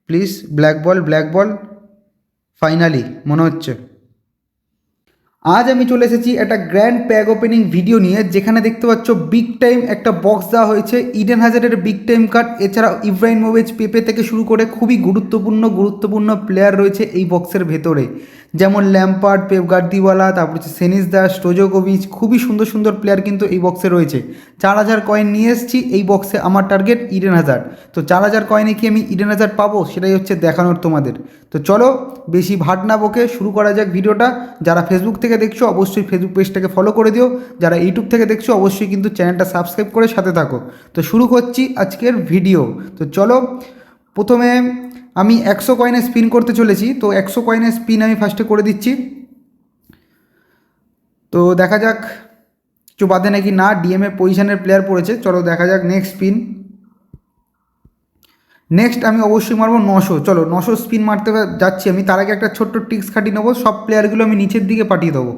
Please black ball finally মনে হচ্ছে। আজ আমি চলে এসেছি একটা গ্র্যান্ড প্যাক ওপেনিং ভিডিও নিয়ে, যেখানে দেখতে পাচ্ছ বিগ টাইম একটা বক্স দেওয়া হয়েছে, ইডেন হ্যাজার্ডের বিগ টাইম কার্ড, এছাড়াও ইব্রাহিমোভিচ, পেপে থেকে শুরু করে খুবই গুরুত্বপূর্ণ প্লেয়ার রয়েছে এই বক্সের ভেতরে, যেমন ল্যাম্পার্ড, পেপ গার্দিওয়ালা, তারপর হচ্ছে সেনিস দাস, স্টোজোকোভিচ, খুবই সুন্দর প্লেয়ার কিন্তু এই বক্সে রয়েছে। 4,000 কয়েন নিয়ে এসেছি এই বক্সে, আমার টার্গেট ইডেন হ্যাজার্ড। তো 4,000 কয়েনে কি আমি ইডেন হ্যাজার্ড পাবো, সেটাই হচ্ছে দেখানোর তোমাদের। তো চলো বেশি ভাট না বকে শুরু করা যাক ভিডিওটা। যারা ফেসবুক থেকে দেখছো অবশ্যই ফেসবুক পেজটাকে ফলো করে দিও, যারা ইউটিউব থেকে দেখছো অবশ্যই কিন্তু চ্যানেলটা সাবস্ক্রাইব করে সাথে থাকো। তো শুরু করছি আজকের ভিডিও। তো চলো, প্রথমে আমি 100 কয়েনে স্পিন করতে চলেছি। তো 100 কয়েনের স্পিন আমি ফার্স্টে করে দিচ্ছি। তো দেখা যাক কিছু বাদে নাকি না, ডিএমএ পজিশনের প্লেয়ার পড়েছে। চলো দেখা যাক নেক্সট স্পিন। নেক্সট আমি অবশ্যই মারবো 900। চলো 900 স্পিন মারতে যাচ্ছি আমি। তার আগে একটা ছোট্ট ট্রিক্স খাটিয়ে নেবো, সব প্লেয়ারগুলো আমি নিচের দিকে পাঠিয়ে দেবো,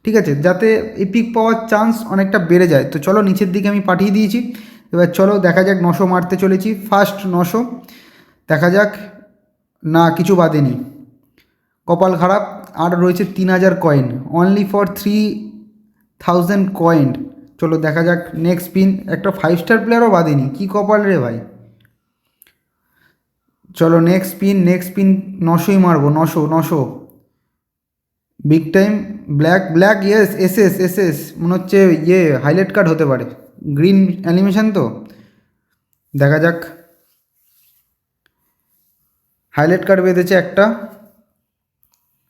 ঠিক আছে, যাতে এই পিক পাওয়ার চান্স অনেকটা বেড়ে যায়। তো চলো নিচের দিকে আমি পাঠিয়ে দিয়েছি। এবার চলো দেখা যাক 900 মারতে চলেছি, ফার্স্ট 900। দেখা যাক, না কিছু বাদেনি, কপাল খারাপ। আর রয়েছে 3,000 কয়েন, অনলি ফর 3,000 কয়েন। চলো দেখা যাক নেক্সট স্পিন। একটা 5 স্টার প্লেয়ারও বাদেনি, কী কপাল রে ভাই। চলো নেক্সট স্পিন 900ই মারবো, 900 big time black yes, SS মনে হচ্ছে হাইলাইট কার্ড হতে পারে, গ্রিন অ্যানিমেশন। তো দেখা যাক, হাইলাইট কার্ড বেঁধেছে একটা।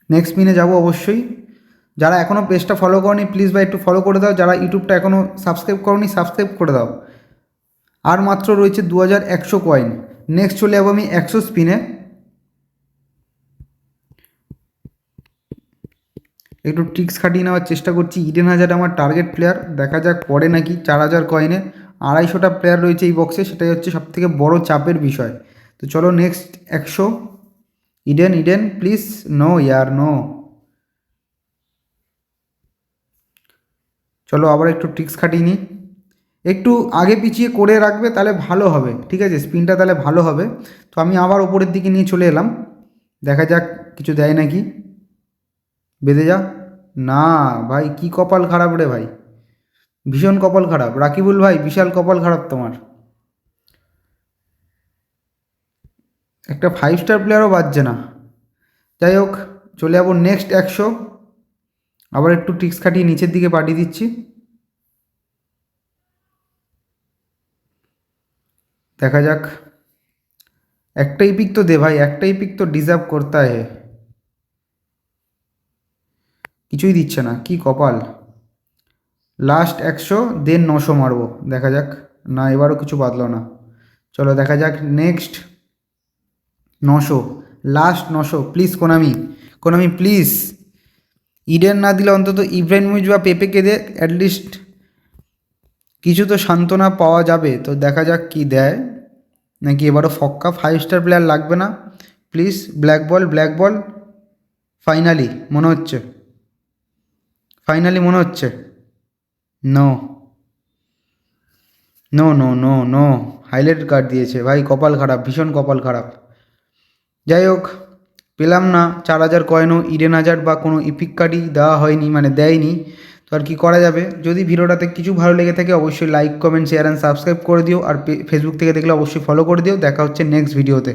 নেক্সট স্পিনে যাবো অবশ্যই। যারা এখনও পেজটা ফলো করনি প্লিজ ভাই একটু ফলো করে দাও, যারা ইউটিউবটা এখনও সাবস্ক্রাইব করনি সাবস্ক্রাইব করে দাও। আর মাত্র রয়েছে 2,100 কয়েন। নেক্সট চলে যাবো আমি 100 স্পিনে। একটু ট্রিক্স খাটিয়ে নেওয়ার চেষ্টা করছি। ইডেন হ্যাজার্ড আমার টার্গেট প্লেয়ার, দেখা যাক পড়ে নাকি। 4,000 কয়েনে 250টা প্লেয়ার রয়েছে এই বক্সে, সেটাই হচ্ছে সবথেকে বড় চাপের বিষয়। তো চলো নেক্সট 100। ইডেন প্লিজ, নো ইয়ার নো। চলো আবার একটু ট্রিক্স খাটিয়ে নিই। একটু আগে পিছিয়ে করে রাখবে তাহলে ভালো হবে, ঠিক আছে, স্পিনটা তাহলে ভালো হবে। তো আমি আবার ওপরের দিকে নিয়ে চলে এলাম, দেখা যাক কিছু দেয় নাকি। বেঁধে যা, না ভাই, কি কপাল খারাপ রে ভাই, ভীষণ কপাল খারাপ। রাকিবুল ভাই বিশাল কপাল খারাপ তোমার, একটা 5 স্টার প্লেয়ারও বাজছে না। যাই হোক, চলে যাবো নেক্সট 100। আবার একটু ট্রিক্স খাটিয়ে নিচের দিকে পাঠিয়ে দিচ্ছি। দেখা যাক, একটাই পিক তো দে ভাই, একটাই পিক তো ডিজার্ভ করতে হয়। কিছুই দিচ্ছে না, কি কপাল। লাস্ট 100 দেন 900 মারবো, দেখা যাক। না এবারও কিছু বাদলো না। চলো দেখা যাক next 900, last 900। Please Konami please, Eden না দিলে অন্তত ইব্রাহিমোভিচ বা পেপেকে দে, অ্যাটলিস্ট কিছু তো সান্ত্বনা পাওয়া যাবে। তো দেখা যাক কি দেয় নাকি এবারও ফক্কা। 5 স্টার প্লেয়ার লাগবে না প্লিজ, ব্ল্যাক বল ফাইনালি মনে হচ্ছে। No no no no no highlight card দিয়েছে ভাই, কপাল খারাপ, ভীষণ কপাল খারাপ। যাই হোক, পেলাম না 4,000 কয়েনও, ইডেন হ্যাজার্ড বা কোনো ইপিক কার্ডই দেওয়া হয়নি, মানে দেয়নি। তো আর কী করা যাবে। যদি ভিডিওটাতে কিছু ভালো লেগে থাকে অবশ্যই like comment share and subscribe করে দিও, আর ফেসবুক থেকে দেখলে অবশ্যই ফলো করে দিও। দেখা হচ্ছে নেক্সট ভিডিওতে।